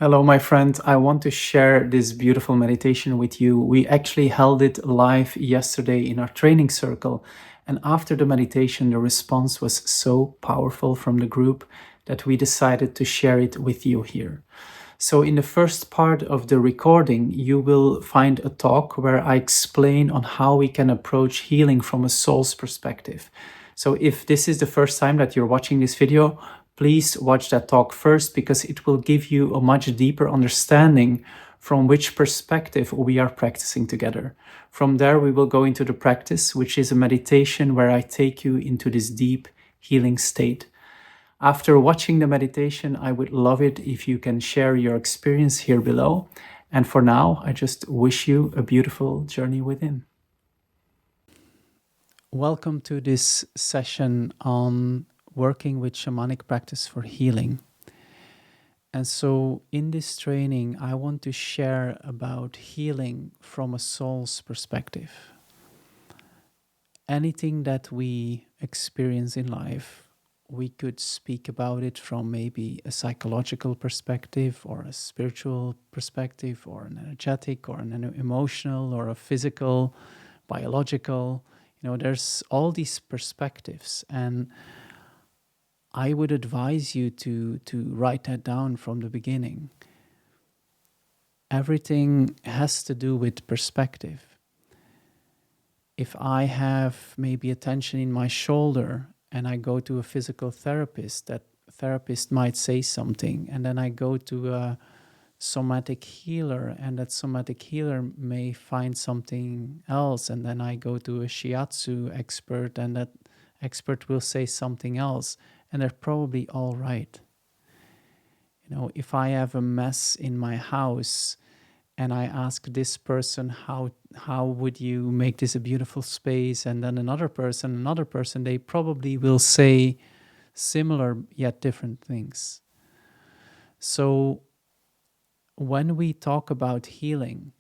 Hello, my friend. I want to share this beautiful meditation with you. We actually held it live yesterday in our training circle. And after the meditation, the response was so powerful from the group that we decided to share it with you here. So, in the first part of the recording, you will find a talk where I explain on how we can approach healing from a soul's perspective. So, if this is the first time that you're watching this video, please watch that talk first because it will give you a much deeper understanding from which perspective we are practicing together. From there, we will go into the practice, which is a meditation where I take you into this deep healing state. After watching the meditation, I would love it if you can share your experience here below. And for now, I just wish you a beautiful journey within. Welcome to this session on working with shamanic practice for healing. And so in this training, I want to share about healing from a soul's perspective. Anything that we experience in life, we could speak about it from maybe a psychological perspective or a spiritual perspective or an energetic or an emotional or a physical, biological. There's all these perspectives, and I would advise you to write that down from the beginning. Everything has to do with perspective. If I have maybe a tension in my shoulder and I go to a physical therapist, that therapist might say something, and then I go to a somatic healer, and that somatic healer may find something else, and then I go to a shiatsu expert, and that expert will say something else, and they're probably all right. If I have a mess in my house and I ask this person, how would you make this a beautiful space? And then another person, they probably will say similar yet different things. So when we talk about healing,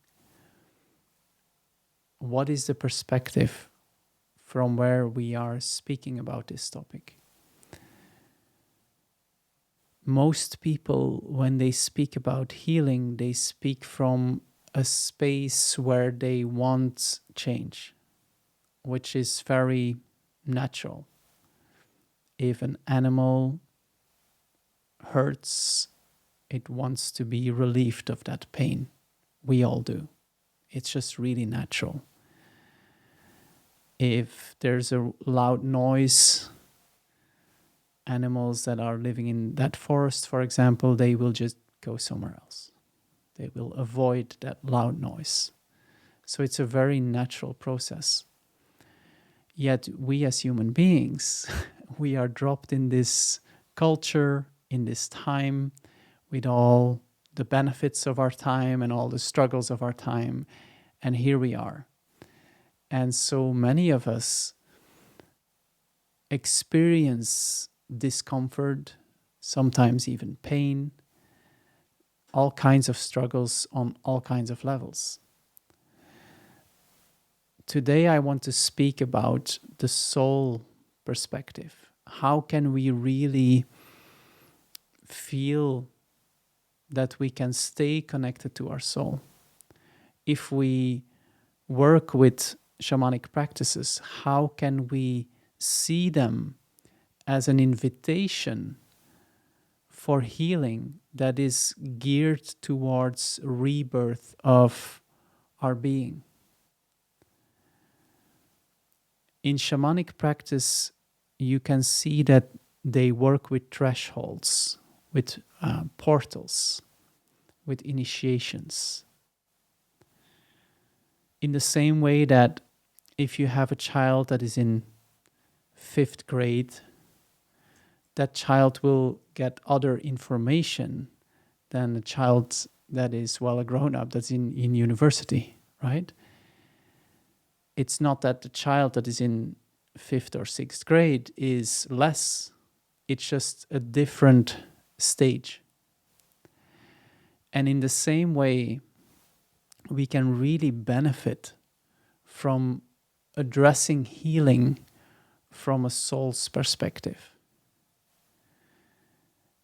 what is the perspective from where we are speaking about this topic? Most people, when they speak about healing, they speak from a space where they want change, which is very natural. If an animal hurts, it wants to be relieved of that pain. We all do. It's just really natural. If there's a loud noise, animals that are living in that forest, for example, they will just go somewhere else. They will avoid that loud noise. So it's a very natural process. Yet we as human beings, we are dropped in this culture, in this time, with all the benefits of our time and all the struggles of our time. And here we are. And so many of us experience discomfort, sometimes even pain, all kinds of struggles on all kinds of levels. Today I want to speak about the soul perspective. How can we really feel that we can stay connected to our soul? If we work with shamanic practices, how can we see them as an invitation for healing that is geared towards rebirth of our being? In shamanic practice, you can see that they work with thresholds, with portals, with initiations. In the same way that if you have a child that is in 5th grade, that child will get other information than a child that is well grown up, that's in university, right? It's not that the child that is in 5th or 6th grade is less. It's just a different stage. And in the same way, we can really benefit from addressing healing from a soul's perspective.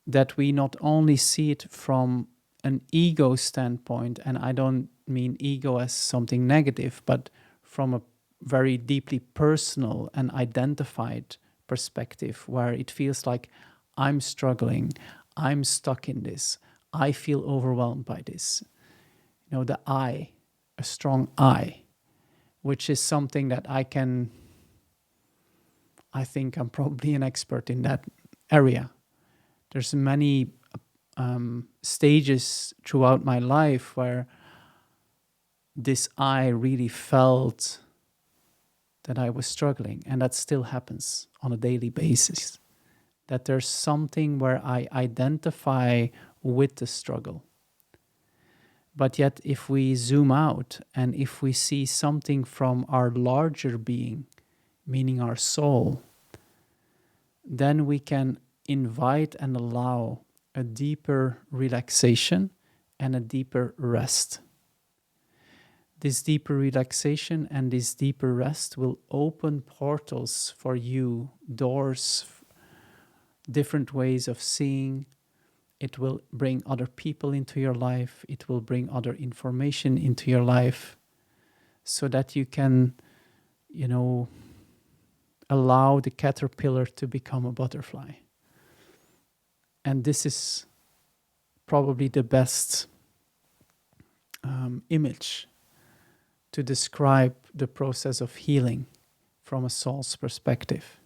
That we not only see it from an ego standpoint, and I don't mean ego as something negative, but from a very deeply personal and identified perspective, where it feels like I'm struggling, I'm stuck in this, I feel overwhelmed by this. The I, a strong I, which is something that I think I'm probably an expert in that area. There's many stages throughout my life where this I really felt that I was struggling, and that still happens on a daily basis. That there's something where I identify with the struggle. But yet, if we zoom out and if we see something from our larger being, meaning our soul, then we can invite and allow a deeper relaxation and a deeper rest. This deeper relaxation and this deeper rest will open portals for you, doors, different ways of seeing. It will bring other people into your life. It will bring other information into your life so that you can, allow the caterpillar to become a butterfly. And this is probably the best image to describe the process of healing from a soul's perspective.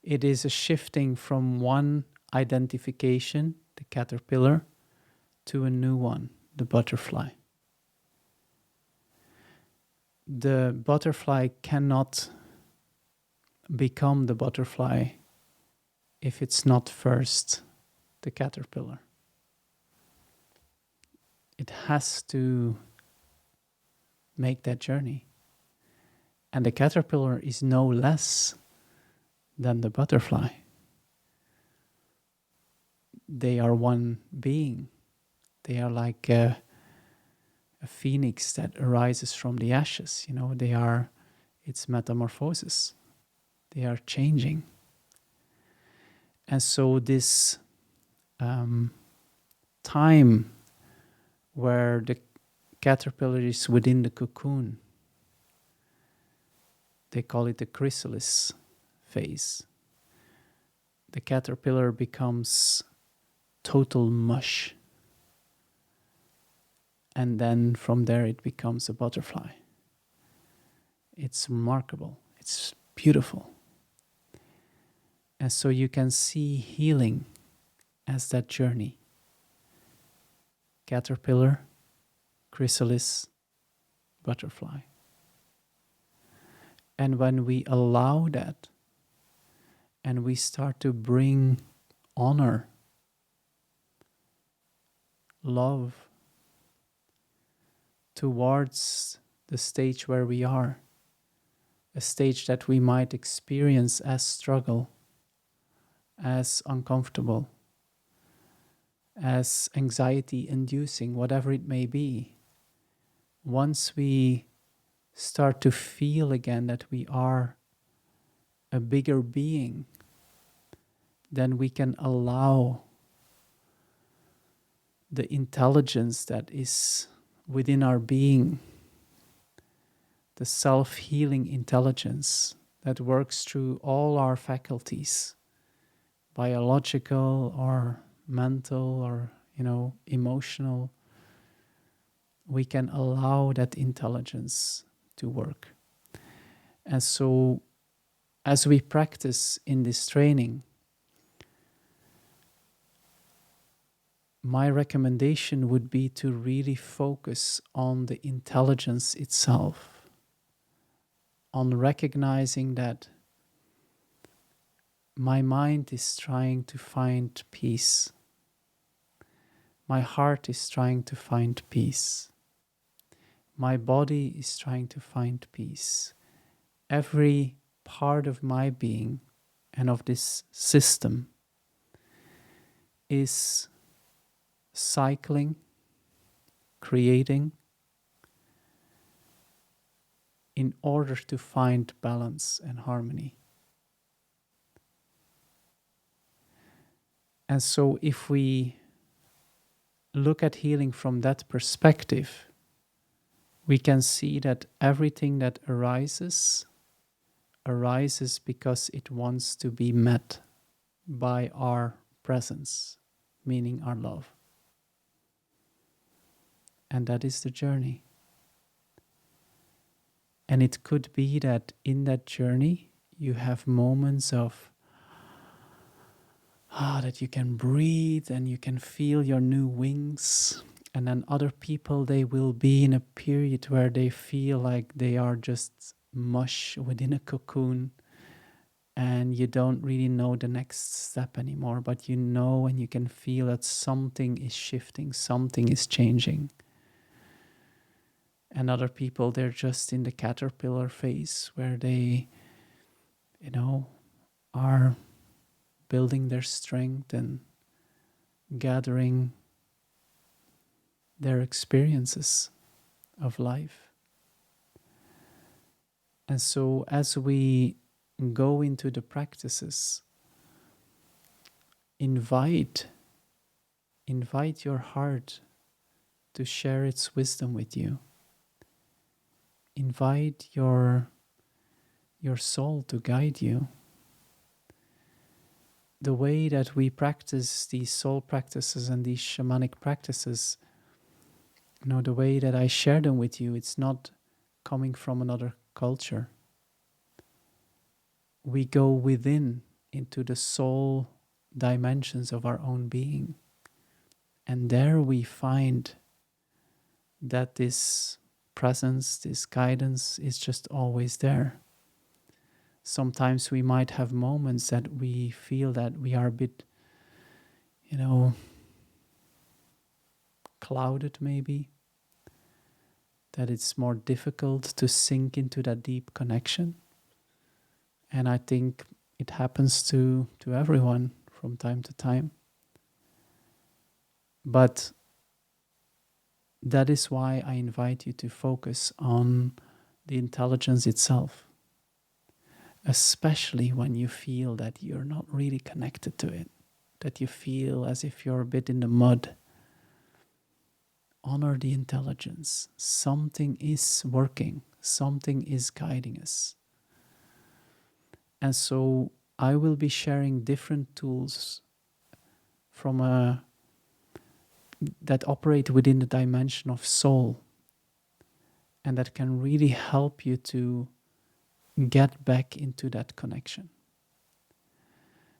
It is a shifting from one identification, the caterpillar, to a new one, the butterfly. The butterfly cannot become the butterfly if it's not first the caterpillar. It has to make that journey. And the caterpillar is no less than the butterfly. They are one being. They are like a phoenix that arises from the ashes. It's metamorphosis. They are changing. And so this time where the caterpillar is within the cocoon, they call it the chrysalis phase. The caterpillar becomes total mush. And then from there it becomes a butterfly. It's remarkable. It's beautiful. And so you can see healing as that journey. Caterpillar, chrysalis, butterfly. And when we allow that, and we start to bring honor, love towards the stage where we are, a stage that we might experience as struggle, as uncomfortable, as anxiety-inducing, whatever it may be. Once we start to feel again that we are a bigger being, then we can allow the intelligence that is within our being, the self-healing intelligence that works through all our faculties, biological or mental or, emotional. We can allow that intelligence to work. And so as we practice in this training, my recommendation would be to really focus on the intelligence itself, on recognizing that my mind is trying to find peace. My heart is trying to find peace. My body is trying to find peace. Every part of my being and of this system is cycling, creating, in order to find balance and harmony. And so if we look at healing from that perspective, we can see that everything that arises because it wants to be met by our presence, meaning our love. And that is the journey. And it could be that in that journey, you have moments of that you can breathe and you can feel your new wings. And then other people, they will be in a period where they feel like they are just mush within a cocoon, and you don't really know the next step anymore, but you know and you can feel that something is shifting, something is changing. And other people, they're just in the caterpillar phase where they, are building their strength and gathering their experiences of life. And so as we go into the practices, invite your heart to share its wisdom with you. Invite your soul to guide you. The way that we practice these soul practices and these shamanic practices, the way that I share them with you, it's not coming from another culture. We go within into the soul dimensions of our own being. And there we find that this presence, this guidance is just always there. Sometimes we might have moments that we feel that we are a bit, clouded maybe, that it's more difficult to sink into that deep connection. And I think it happens to everyone from time to time. But that is why I invite you to focus on the intelligence itself, especially when you feel that you're not really connected to it, that you feel as if you're a bit in the mud. Honor the intelligence. Something is working, something is guiding us. And so I will be sharing different tools that operate within the dimension of soul, and that can really help you to get back into that connection.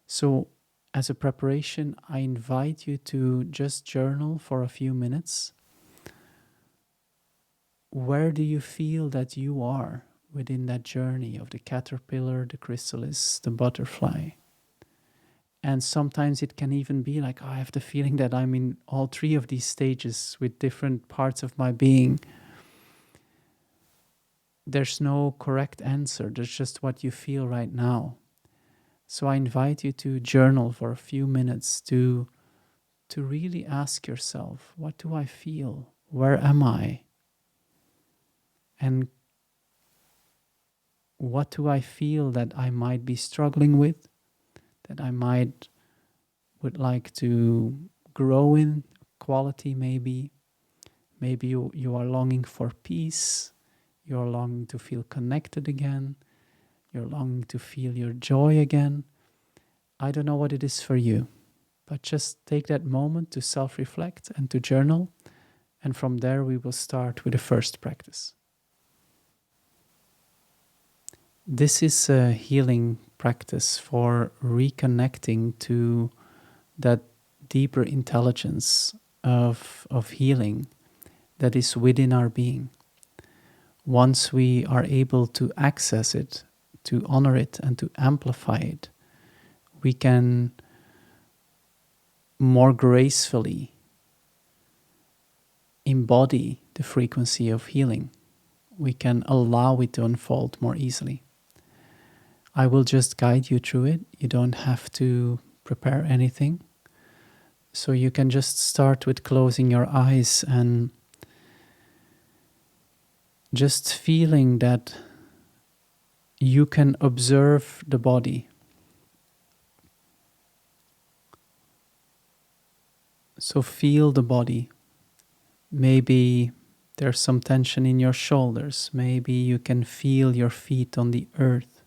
So as a preparation, I invite you to just journal for a few minutes. Where do you feel that you are within that journey of the caterpillar, the chrysalis, the butterfly? And sometimes it can even be like, I have the feeling that I'm in all three of these stages with different parts of my being. There's no correct answer. There's just what you feel right now. So I invite you to journal for a few minutes to really ask yourself, what do I feel? Where am I? And what do I feel that I might be struggling with, that I would like to grow in quality maybe. Maybe you are longing for peace, you're longing to feel connected again, you're longing to feel your joy again. I don't know what it is for you, but just take that moment to self-reflect and to journal, and from there we will start with the first practice. This is a healing practice for reconnecting to that deeper intelligence of healing that is within our being. Once we are able to access it, to honor it, and to amplify it, we can more gracefully embody the frequency of healing. We can allow it to unfold more easily. I will just guide you through it. You don't have to prepare anything. So you can just start with closing your eyes and just feeling that you can observe the body. So feel the body. Maybe there's some tension in your shoulders. Maybe you can feel your feet on the earth.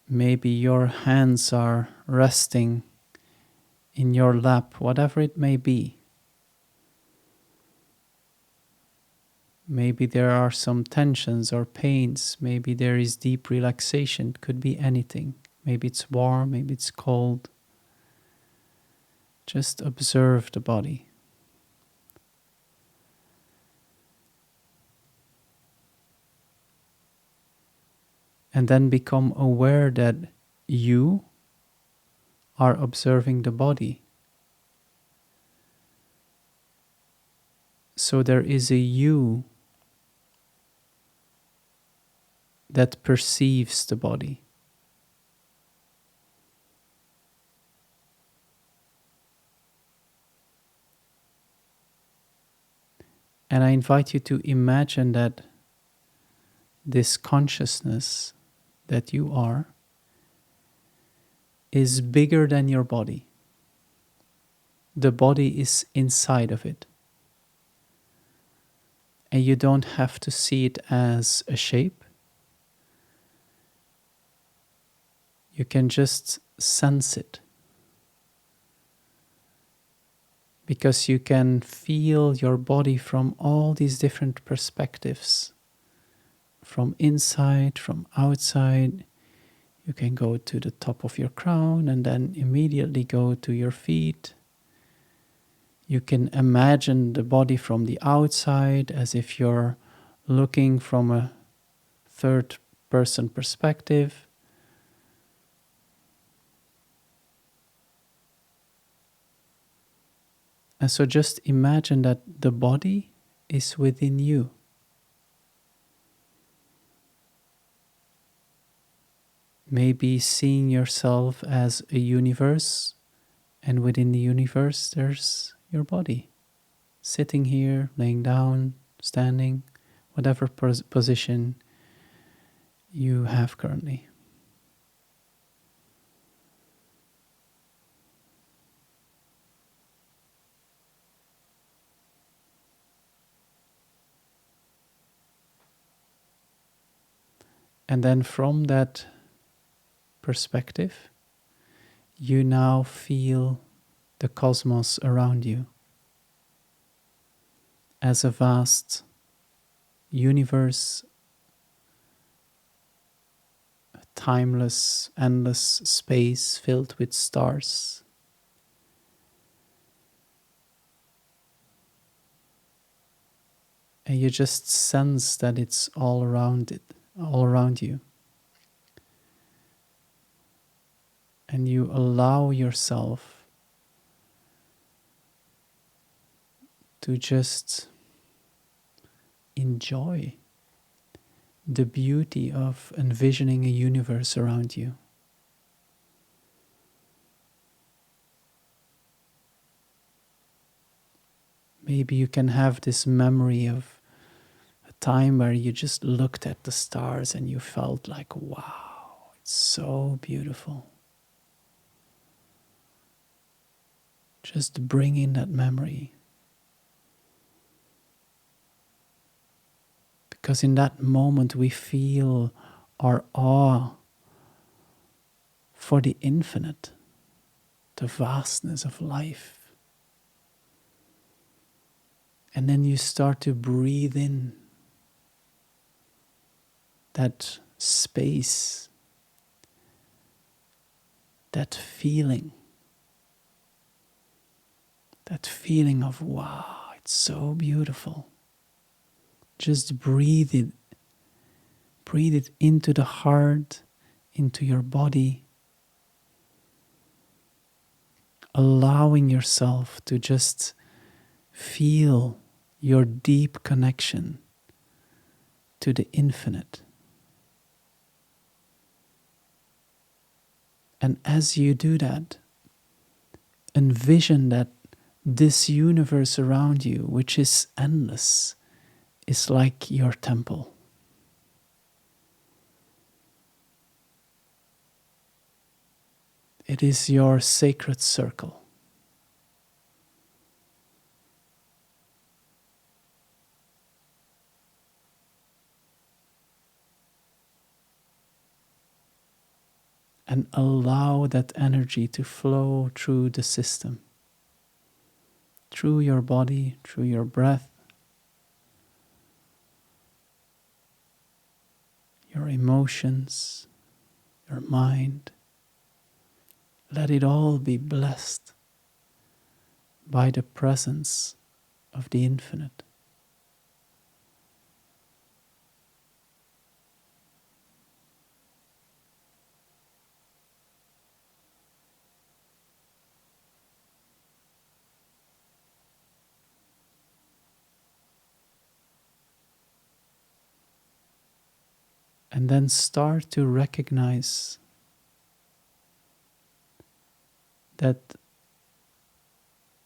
Maybe your hands are resting in your lap, whatever it may be. Maybe there are some tensions or pains. Maybe there is deep relaxation. It could be anything. Maybe it's warm, maybe it's cold. Just observe the body. And then become aware that you are observing the body. So there is a you that perceives the body. And I invite you to imagine that this consciousness that you are is bigger than your body. The body is inside of it. And you don't have to see it as a shape. You can just sense it. Because you can feel your body from all these different perspectives. From inside, from outside. You can go to the top of your crown and then immediately go to your feet. You can imagine the body from the outside as if you're looking from a third person perspective. And so just imagine that the body is within you. Maybe seeing yourself as a universe, and within the universe there's your body. Sitting here, laying down, standing, whatever position you have currently. And then from that perspective, you now feel the cosmos around you as a vast universe, a timeless, endless space filled with stars. And you just sense that it's all around you. And you allow yourself to just enjoy the beauty of envisioning a universe around you. Maybe you can have this memory of a time where you just looked at the stars and you felt like, wow, it's so beautiful. Just bring in that memory. Because in that moment we feel our awe for the infinite, the vastness of life. And then you start to breathe in that space, that feeling of, wow, it's so beautiful. Just breathe it into the heart, into your body, allowing yourself to just feel your deep connection to the infinite. And as you do that, envision that this universe around you, which is endless, is like your temple. It is your sacred circle. And allow that energy to flow through the system, through your body, through your breath, your emotions, your mind. Let it all be blessed by the presence of the infinite. And then start to recognize that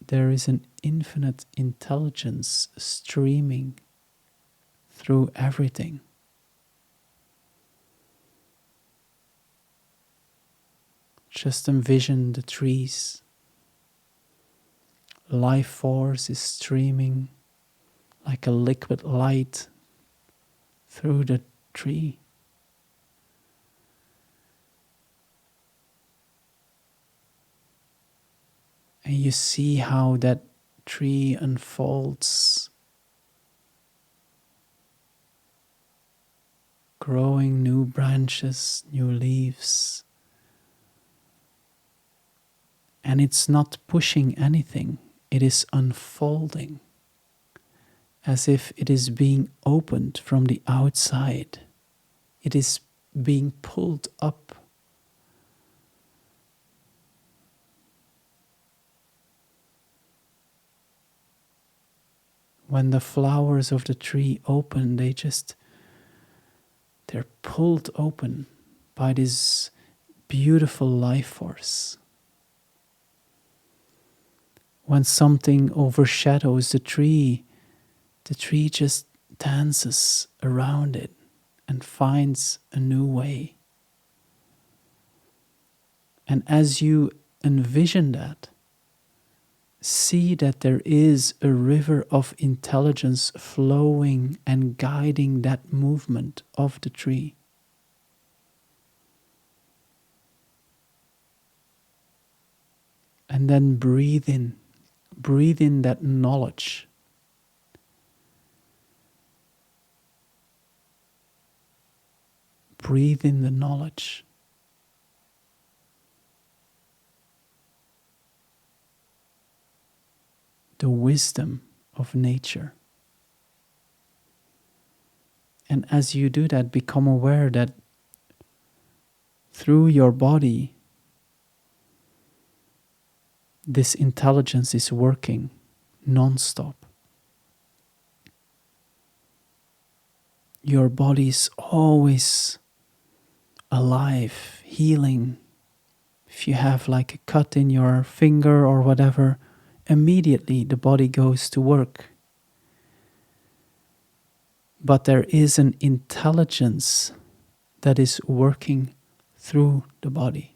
there is an infinite intelligence streaming through everything. Just envision the trees. Life force is streaming like a liquid light through the tree. And you see how that tree unfolds, growing new branches, new leaves. And it's not pushing anything, it is unfolding, as if it is being opened from the outside. It is being pulled up. When the flowers of the tree open, they're pulled open by this beautiful life force. When something overshadows the tree just dances around it and finds a new way. And as you envision that, see that there is a river of intelligence flowing and guiding that movement of the tree. And then breathe in that knowledge. Breathe in the knowledge. The wisdom of nature. And as you do that, become aware that through your body, this intelligence is working non-stop. Your body is always alive, healing. If you have like a cut in your finger or whatever, immediately the body goes to work. But there is an intelligence that is working through the body.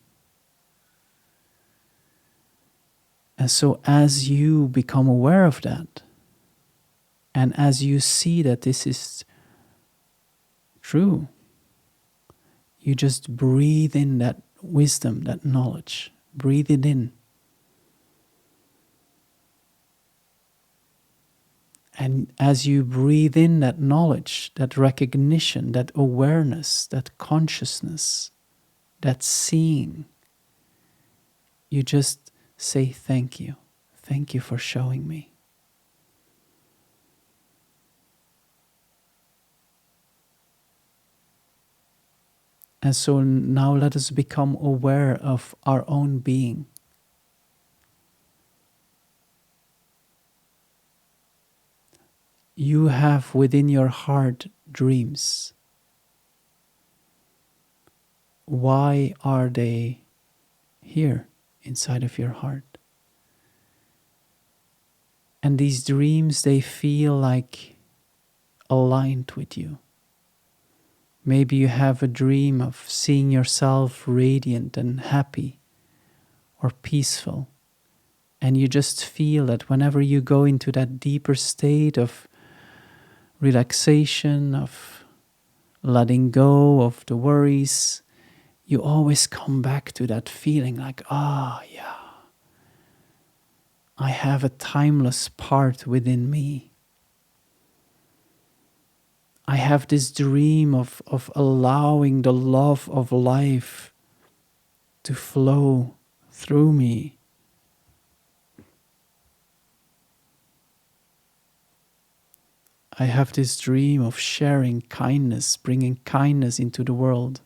And so as you become aware of that, and as you see that this is true, you just breathe in that wisdom, that knowledge. Breathe it in. And as you breathe in that knowledge, that recognition, that awareness, that consciousness, that seeing, you just say thank you. Thank you for showing me. And so now let us become aware of our own being. You have within your heart dreams. Why are they here inside of your heart? And these dreams, they feel like aligned with you. Maybe you have a dream of seeing yourself radiant and happy, or peaceful. And you just feel that whenever you go into that deeper state of relaxation, of letting go of the worries, you always come back to that feeling like, yeah, I have a timeless part within me. I have this dream of allowing the love of life to flow through me. I have this dream of sharing kindness, bringing kindness into the world.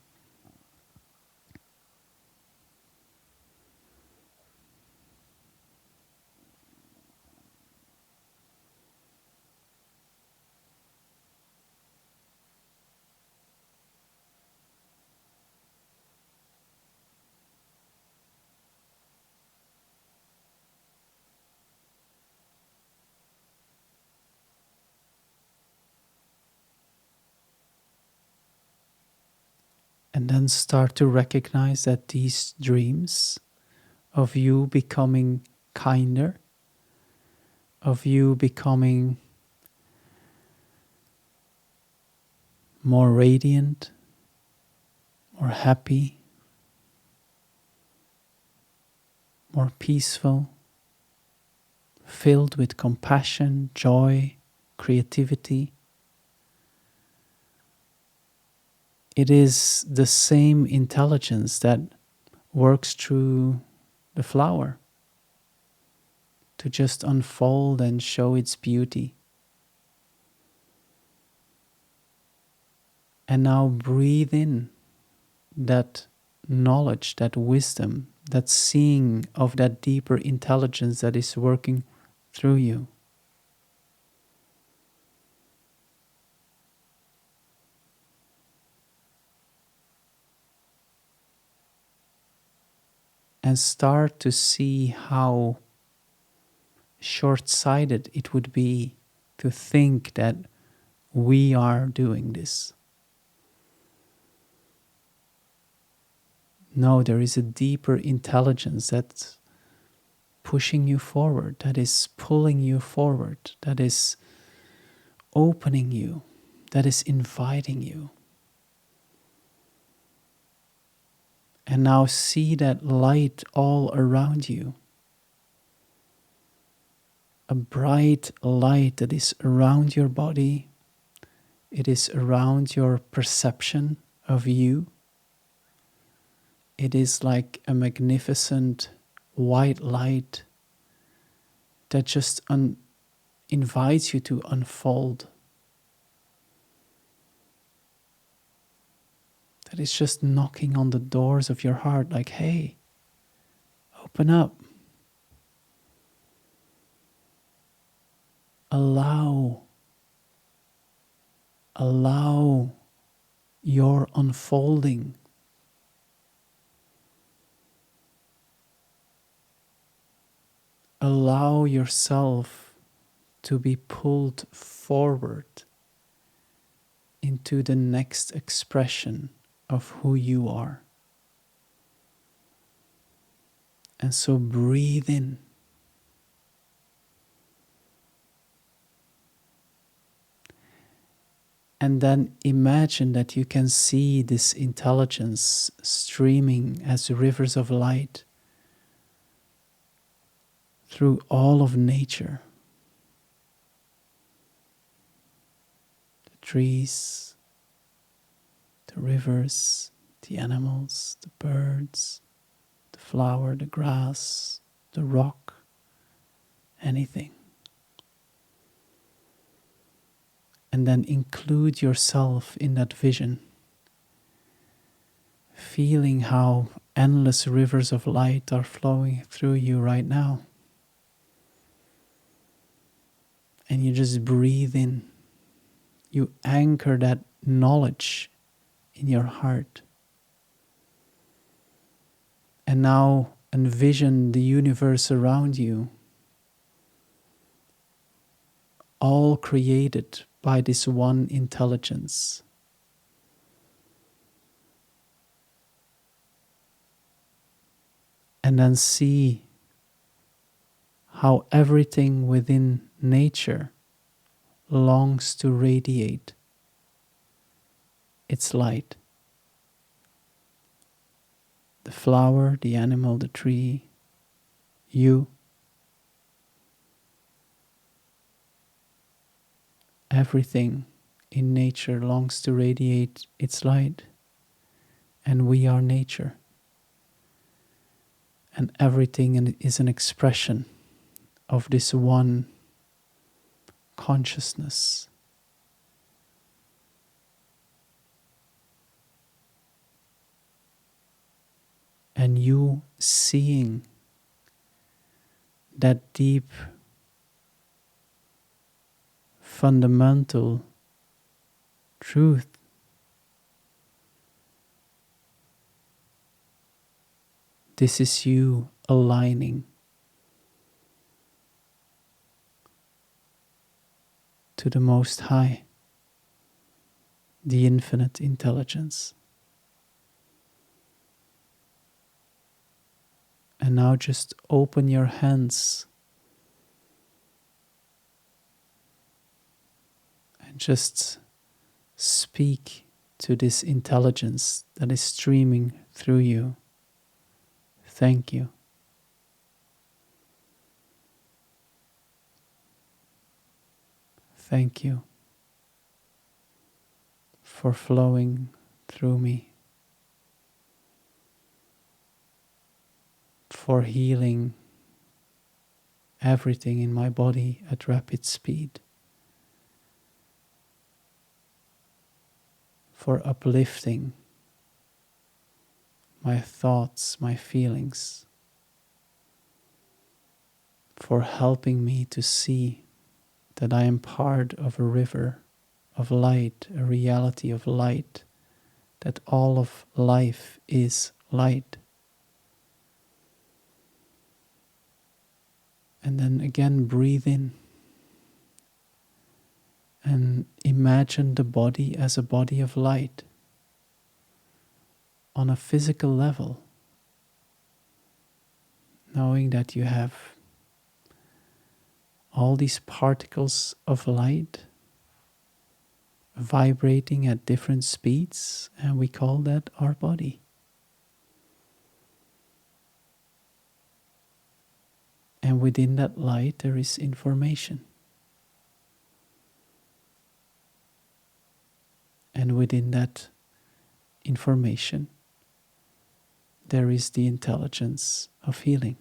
And then start to recognize that these dreams of you becoming kinder, of you becoming more radiant, more happy, more peaceful, filled with compassion, joy, creativity. It is the same intelligence that works through the flower to just unfold and show its beauty. And now breathe in that knowledge, that wisdom, that seeing of that deeper intelligence that is working through you. And start to see how short-sighted it would be to think that we are doing this. No, there is a deeper intelligence that's pushing you forward, that is pulling you forward, that is opening you, that is inviting you. And now see that light all around you. A bright light that is around your body. It is around your perception of you. It is like a magnificent white light that just invites you to unfold. That is just knocking on the doors of your heart like, hey, open up. Allow your unfolding. Allow yourself to be pulled forward into the next expression of who you are. And so breathe in. And then imagine that you can see this intelligence streaming as rivers of light through all of nature. The trees, the rivers, the animals, the birds, the flower, the grass, the rock, anything. And then include yourself in that vision, feeling how endless rivers of light are flowing through you right now. And you just breathe in. You anchor that knowledge in your heart. And now envision the universe around you, all created by this one intelligence. And then see how everything within nature longs to radiate its light. The flower, the animal, the tree, you, everything in nature longs to radiate its light, and we are nature. And everything is an expression of this one consciousness. And you seeing that deep, fundamental truth, this is you aligning to the Most High, the infinite intelligence. And now just open your hands and just speak to this intelligence that is streaming through you. Thank you. Thank you for flowing through me, for healing everything in my body at rapid speed, for uplifting my thoughts, my feelings, for helping me to see that I am part of a river of light, a reality of light, that all of life is light. And then again, breathe in and imagine the body as a body of light on a physical level, knowing that you have all these particles of light vibrating at different speeds, and we call that our body. And within that light there is information. And within that information there is the intelligence of healing.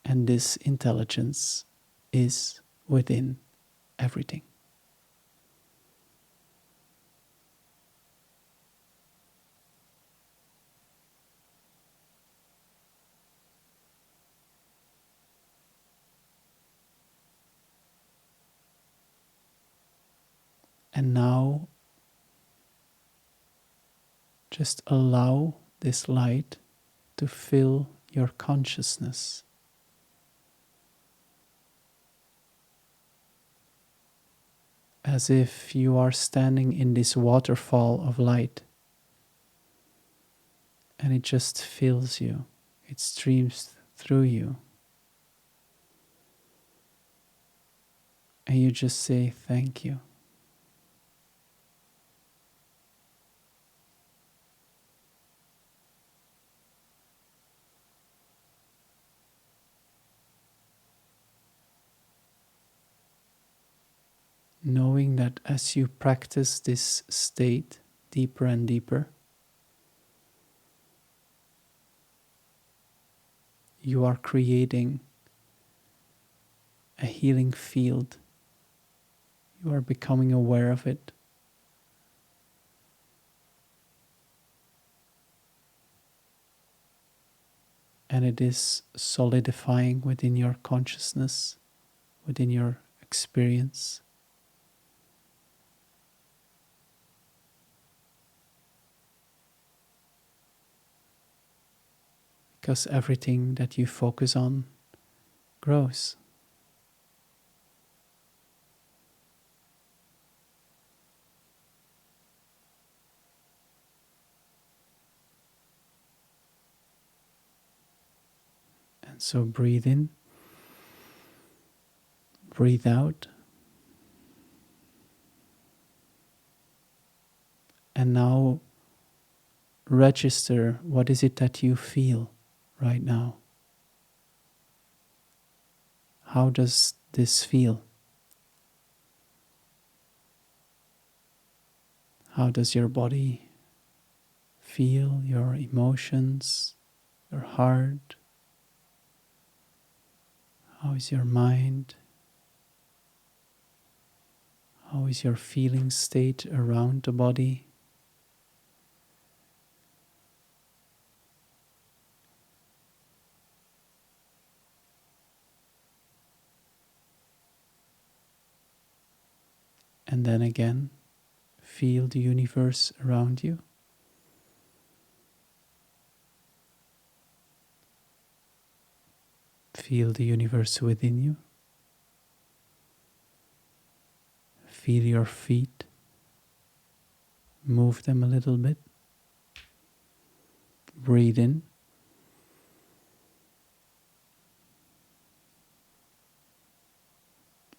And this intelligence is within everything. And now just allow this light to fill your consciousness. As if you are standing in this waterfall of light, and it just fills you, it streams through you, and you just say thank you. Knowing that as you practice this state deeper and deeper, you are creating a healing field. You are becoming aware of it. And it is solidifying within your consciousness, within your experience. Because everything that you focus on grows. So breathe in, breathe out, and now register what is it that you feel right now. How does this feel? How does your body feel, your emotions, your heart? How is your mind? How is your feeling state around the body? And then again, feel the universe around you. Feel the universe within you. Feel your feet. Move them a little bit. Breathe in.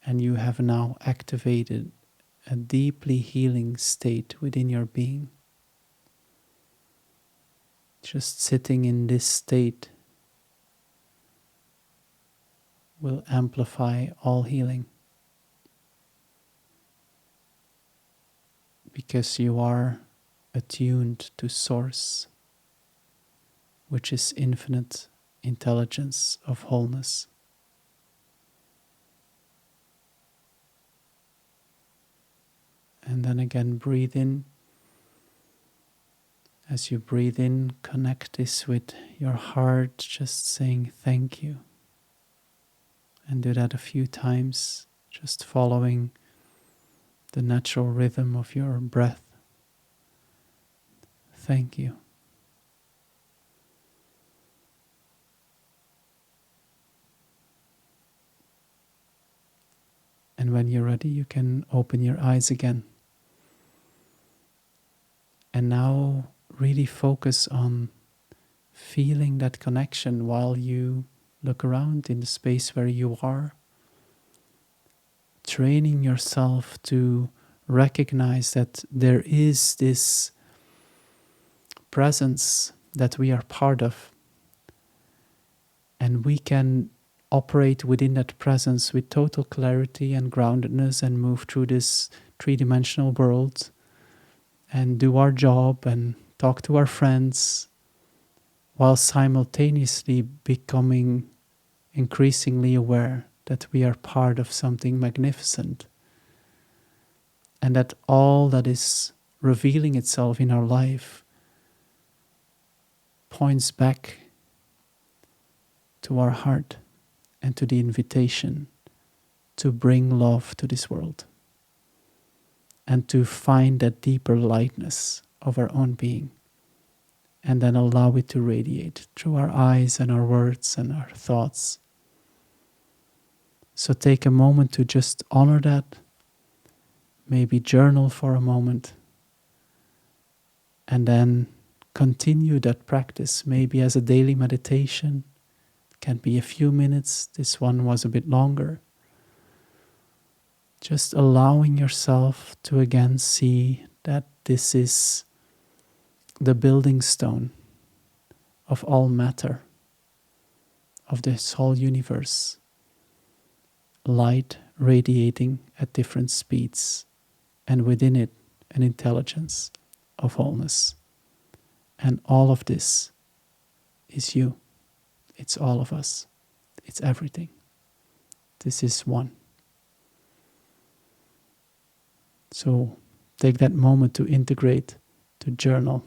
And you have now activated a deeply healing state within your being. Just sitting in this state will amplify all healing, because you are attuned to Source, which is infinite intelligence of wholeness. And then again, breathe in. As you breathe in, connect this with your heart, just saying thank you. And do that a few times, just following the natural rhythm of your breath. Thank you. And when you're ready, you can open your eyes again. And now really focus on feeling that connection while you look around in the space where you are. Training yourself to recognize that there is this presence that we are part of. And we can operate within that presence with total clarity and groundedness and move through this three-dimensional world and do our job and talk to our friends, while simultaneously becoming increasingly aware that we are part of something magnificent, and that all that is revealing itself in our life points back to our heart and to the invitation to bring love to this world and to find that deeper lightness of our own being, and then allow it to radiate through our eyes and our words and our thoughts. So take a moment to just honor that, maybe journal for a moment, and then continue that practice, maybe as a daily meditation. It can be a few minutes. This one was a bit longer. Just allowing yourself to again see that this is the building stone of all matter, of this whole universe. Light radiating at different speeds, and within it an intelligence of wholeness. And all of this is you. It's all of us. It's everything. This is one. So take that moment to integrate, to journal,